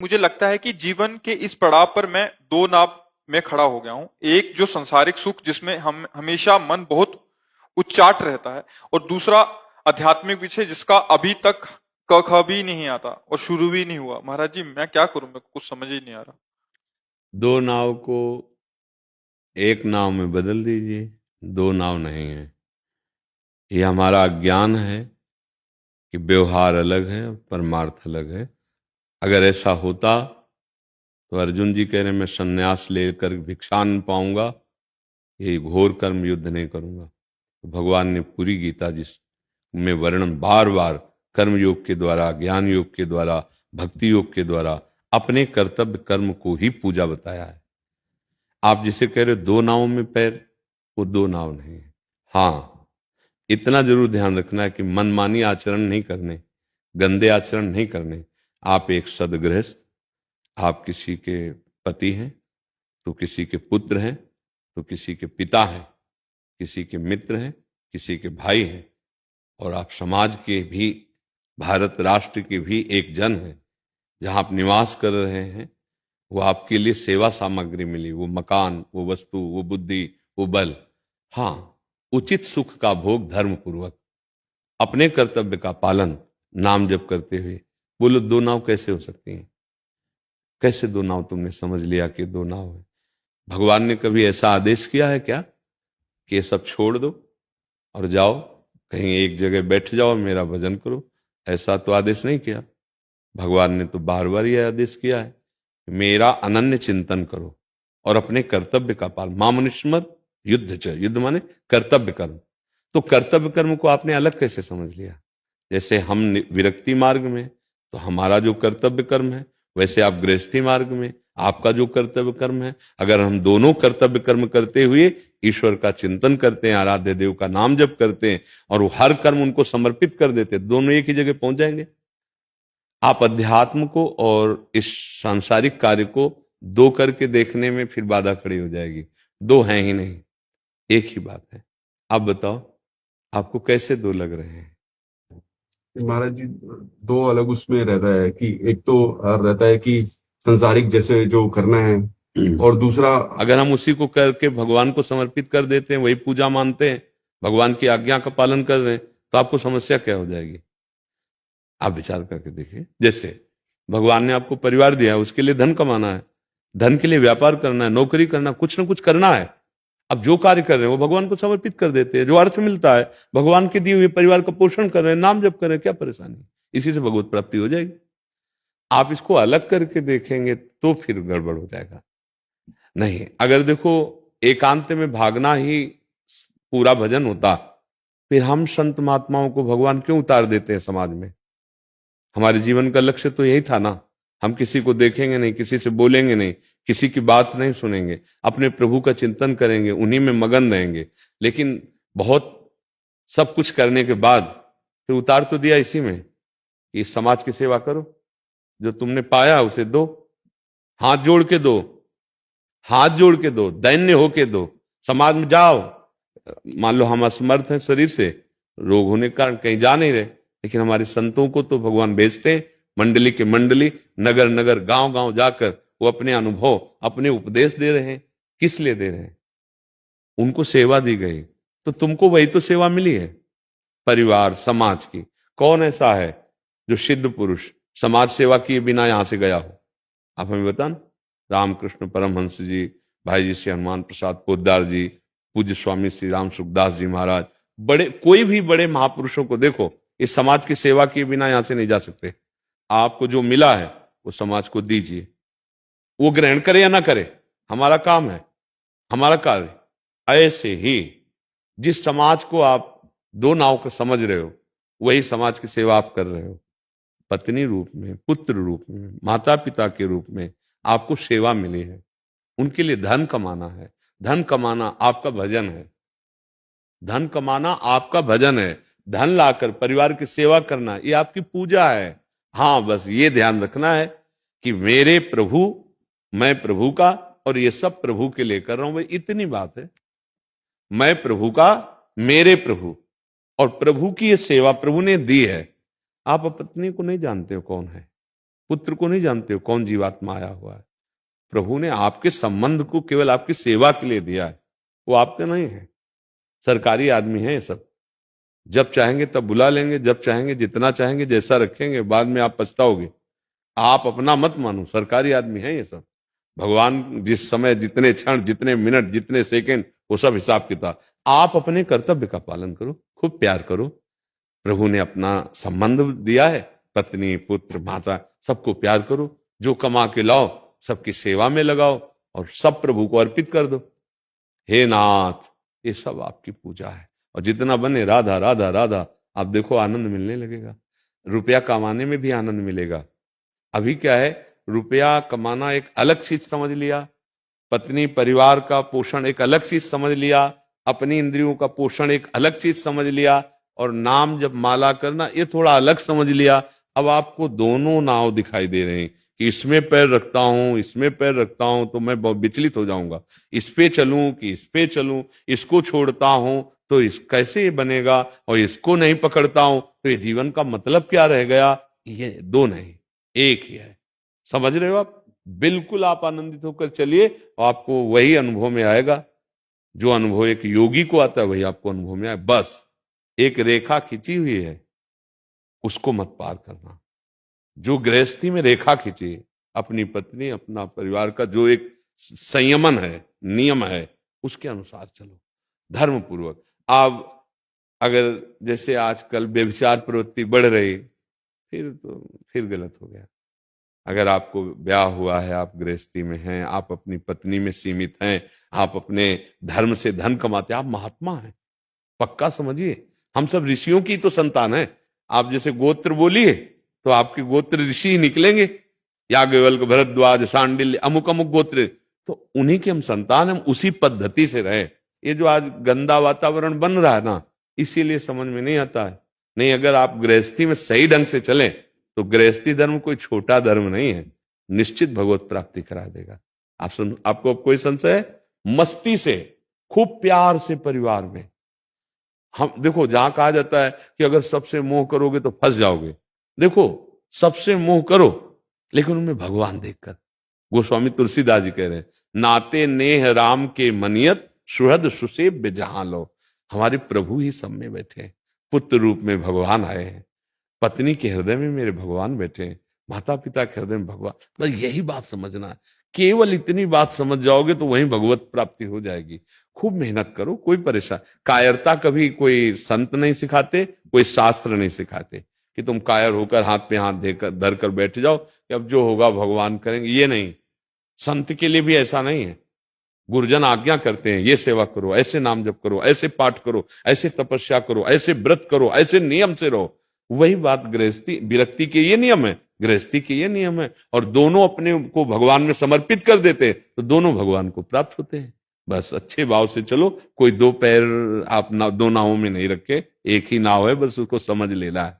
मुझे लगता है कि जीवन के इस पड़ाव पर मैं दो नाव में खड़ा हो गया हूं। एक जो संसारिक सुख जिसमें हम हमेशा मन बहुत उच्चाट रहता है, और दूसरा आध्यात्मिक विषय जिसका अभी तक क ख भी नहीं आता और शुरू भी नहीं हुआ। महाराज जी, मैं क्या करूं? मेरे को कुछ समझ ही नहीं आ रहा। दो नाव को एक नाव में बदल दीजिए। दो नाव नहीं है। ये हमारा अज्ञान है कि व्यवहार अलग है और परमार्थ अलग है। अगर ऐसा होता तो अर्जुन जी कह रहे मैं संन्यास लेकर भिक्षा न पाऊंगा, ये घोर कर्म युद्ध नहीं करूंगा। तो भगवान ने पूरी गीता जिस में वर्णन बार बार कर्म योग के द्वारा, ज्ञान योग के द्वारा, भक्ति योग के द्वारा अपने कर्तव्य कर्म को ही पूजा बताया है। आप जिसे कह रहे हो दो नावों में पैर, वो दो नाव नहीं है। हाँ, इतना जरूर ध्यान रखना है कि मनमानी आचरण नहीं करने, गंदे आचरण नहीं करने। आप एक सदगृहस्थ, आप किसी के पति हैं तो किसी के पुत्र हैं, तो किसी के पिता हैं, किसी के मित्र हैं, किसी के भाई हैं, और आप समाज के भी, भारत राष्ट्र के भी एक जन हैं। जहां आप निवास कर रहे हैं वो आपके लिए सेवा सामग्री मिली, वो मकान, वो वस्तु, वो बुद्धि, वो बल। हाँ, उचित सुख का भोग धर्म पूर्वक, अपने कर्तव्य का पालन, नाम जप करते हुए। बोलो दो नाव कैसे हो सकती हैं? कैसे दो नाव तुमने समझ लिया कि दो नाव है? भगवान ने कभी ऐसा आदेश किया है क्या कि ये सब छोड़ दो और जाओ कहीं एक जगह बैठ जाओ मेरा भजन करो? ऐसा तो आदेश नहीं किया। भगवान ने तो बार बार यह आदेश किया है कि मेरा अनन्य चिंतन करो और अपने कर्तव्य का पालन। मामनुष्मत युद्ध च, युद्ध माने कर्तव्य कर्म। तो कर्तव्य कर्म को आपने अलग कैसे समझ लिया? जैसे हम विरक्ति मार्ग में, तो हमारा जो कर्तव्य कर्म है, वैसे आप गृहस्थी मार्ग में, आपका जो कर्तव्य कर्म है। अगर हम दोनों कर्तव्य कर्म करते हुए ईश्वर का चिंतन करते हैं, आराध्य देव का नाम जप करते हैं और वो हर कर्म उनको समर्पित कर देते हैं, दोनों एक ही जगह पहुंच जाएंगे। आप अध्यात्म को और इस सांसारिक कार्य को दो करके देखने में फिर बाधा खड़ी हो जाएगी। दो हैं ही नहीं, एक ही बात है। आप बताओ, आपको कैसे दो लग रहे हैं? महाराज जी, दो अलग उसमें रहता है कि एक तो रहता है कि संसारिक जैसे जो करना है, और दूसरा अगर हम उसी को करके भगवान को समर्पित कर देते हैं, वही पूजा मानते हैं, भगवान की आज्ञा का पालन कर रहे हैं, तो आपको समस्या क्या हो जाएगी? आप विचार करके देखिए। जैसे भगवान ने आपको परिवार दिया है, उसके लिए धन कमाना है, धन के लिए व्यापार करना है, नौकरी करना, कुछ ना कुछ करना है। अब जो कार्य कर रहे हैं वो भगवान को समर्पित कर देते हैं, जो अर्थ मिलता है भगवान के दिए हुए परिवार का पोषण कर रहे हैं, नाम जप कर रहे हैं, क्या परेशानी? इसी से भगवत प्राप्ति हो जाएगी। आप इसको अलग करके देखेंगे तो फिर गड़बड़ हो जाएगा। नहीं, अगर देखो एकांत में भागना ही पूरा भजन होता, फिर हम संत महात्माओं को भगवान क्यों उतार देते हैं समाज में? हमारे जीवन का लक्ष्य तो यही था ना। हम किसी को देखेंगे नहीं, किसी से बोलेंगे नहीं, किसी की बात नहीं सुनेंगे, अपने प्रभु का चिंतन करेंगे, उन्हीं में मगन रहेंगे। लेकिन बहुत सब कुछ करने के बाद फिर उतार तो दिया इसी में, इस समाज की सेवा करो, जो तुमने पाया उसे दो, हाथ जोड़ के दो, हाथ जोड़ के दो, दैन्य होके दो, समाज में जाओ। मान लो हम असमर्थ हैं शरीर से, रोग होने के कारण कहीं जा नहीं रहे, लेकिन हमारे संतों को तो भगवान भेजते हैं, मंडली के मंडली, नगर नगर, गांव गांव जाकर वो अपने अनुभव, अपने उपदेश दे रहे हैं। किस लिए दे रहे हैं? उनको सेवा दी गई, तो तुमको वही तो सेवा मिली है, परिवार समाज की। कौन ऐसा है जो सिद्ध पुरुष समाज सेवा किए बिना यहां से गया हो? आप हमें बताना। रामकृष्ण परमहंस जी, भाई जी श्री हनुमान प्रसाद पोद्दार जी, पूज्य स्वामी श्री राम सुखदास जी महाराज, बड़े कोई भी बड़े महापुरुषों को देखो, इस समाज की सेवा किए बिना यहां से नहीं जा सकते। आपको जो मिला है वो समाज को दीजिए, वो ग्रहण करे या ना करे, हमारा काम है, हमारा कार्य। ऐसे ही जिस समाज को आप दो नाव को समझ रहे हो, वही समाज की सेवा आप कर रहे हो। पत्नी रूप में, पुत्र रूप में, माता पिता के रूप में आपको सेवा मिली है, उनके लिए धन कमाना है। धन कमाना आपका भजन है, धन कमाना आपका भजन है। धन लाकर परिवार की सेवा करना ये आपकी पूजा है। हाँ, बस ये ध्यान रखना है कि मेरे प्रभु, मैं प्रभु का, और ये सब प्रभु के लिए कर रहा हूं, भाई इतनी बात है। मैं प्रभु का, मेरे प्रभु, और प्रभु की ये सेवा प्रभु ने दी है। आप पत्नी को नहीं जानते हो कौन है, पुत्र को नहीं जानते हो कौन जीवात्मा आया हुआ है। प्रभु ने आपके संबंध को केवल आपकी सेवा के लिए दिया है, वो आपके नहीं है। सरकारी आदमी है ये सब, जब चाहेंगे तब बुला लेंगे, जब चाहेंगे जितना चाहेंगे जैसा रखेंगे, बाद में आप पछताओगे। आप अपना मत मानो, सरकारी आदमी है ये सब। भगवान जिस समय, जितने क्षण, जितने मिनट, जितने सेकंड, वो सब हिसाब किताब। आप अपने कर्तव्य का पालन करो, खूब प्यार करो। प्रभु ने अपना संबंध दिया है, पत्नी, पुत्र, माता, सबको प्यार करो। जो कमा के लाओ सबकी सेवा में लगाओ और सब प्रभु को अर्पित कर दो। हे नाथ, ये सब आपकी पूजा है। और जितना बने राधा राधा राधा, आप देखो आनंद मिलने लगेगा। रुपया कमाने में भी आनंद मिलेगा। अभी क्या है, रुपया कमाना एक अलग चीज समझ लिया, पत्नी परिवार का पोषण एक अलग चीज समझ लिया, अपनी इंद्रियों का पोषण एक अलग चीज समझ लिया, और नाम जब माला करना ये थोड़ा अलग समझ लिया। अब आपको दोनों नाव दिखाई दे रहे हैं कि इसमें पैर रखता हूं, इसमें पैर रखता हूं तो मैं बहुत विचलित हो जाऊंगा। इस पे चलूं कि इस पे चलूं, इसको छोड़ता हूं तो इस कैसे ये बनेगा, और इसको नहीं पकड़ता हूं तो ये जीवन का मतलब क्या रह गया। ये दो नहीं, एक ही है। समझ रहे हो आप? बिल्कुल आप आनंदित होकर चलिए और आपको वही अनुभव में आएगा जो अनुभव एक योगी को आता है, वही आपको अनुभव में आए। बस एक रेखा खींची हुई है, उसको मत पार करना। जो गृहस्थी में रेखा खींची, अपनी पत्नी, अपना परिवार का जो एक संयमन है, नियम है, उसके अनुसार चलो धर्म पूर्वक। आप अगर जैसे आजकल व्यभिचार प्रवृत्ति बढ़ रही, फिर गलत हो गया। अगर आपको ब्याह हुआ है, आप गृहस्थी में हैं, आप अपनी पत्नी में सीमित हैं, आप अपने धर्म से धन कमाते, आप महात्मा हैं, पक्का समझिए। हम सब ऋषियों की तो संतान है। आप जैसे गोत्र बोलिए तो आपके गोत्र ऋषि ही निकलेंगे, याज्ञवल्क्य, भरद्वाज, शांडिल्य, अमुक अमुक गोत्र, तो उन्हीं के हम संतान, हम उसी पद्धति से रहे। ये जो आज गंदा वातावरण बन रहा है ना, इसीलिए समझ में नहीं आता है। नहीं, अगर आप गृहस्थी में सही ढंग से चले तो गृहस्थी धर्म कोई छोटा धर्म नहीं है, निश्चित भगवत प्राप्ति करा देगा। आपको कोई संशय है? मस्ती से, खूब प्यार से परिवार में। हम देखो, जहां कहा जाता है कि अगर सबसे मोह करोगे तो फंस जाओगे, देखो सबसे मोह करो लेकिन उनमें भगवान देखकर। गोस्वामी तुलसीदास जी कह रहे हैं, नाते नेह राम के मनियत, सुहृद सुसेव्य जहां लो। हमारे प्रभु ही सब में बैठे हैं, पुत्र रूप में भगवान आए हैं, पत्नी के हृदय में मेरे भगवान बैठे हैं, माता पिता के हृदय में भगवान। बस यही बात समझना है। केवल इतनी बात समझ जाओगे तो वहीं भगवत प्राप्ति हो जाएगी। खूब मेहनत करो, कोई परेशान, कायरता कभी कोई संत नहीं सिखाते, कोई शास्त्र नहीं सिखाते कि तुम कायर होकर हाथ पे हाथ देकर धर कर बैठ जाओ कि अब जो होगा भगवान करेंगे। ये नहीं, संत के लिए भी ऐसा नहीं है। गुरुजन आज्ञा करते हैं, ये सेवा करो, ऐसे नाम जप करो, ऐसे पाठ करो, ऐसे तपस्या करो, ऐसे व्रत करो, ऐसे नियम से रहो। वही बात गृहस्थी, विरक्ति के ये नियम है, गृहस्थी के ये नियम है, और दोनों अपने को भगवान में समर्पित कर देते तो दोनों भगवान को प्राप्त होते हैं। बस अच्छे भाव से चलो। कोई दो पैर आप दो नावों में नहीं रखे, एक ही नाव है, बस उसको समझ लेना है।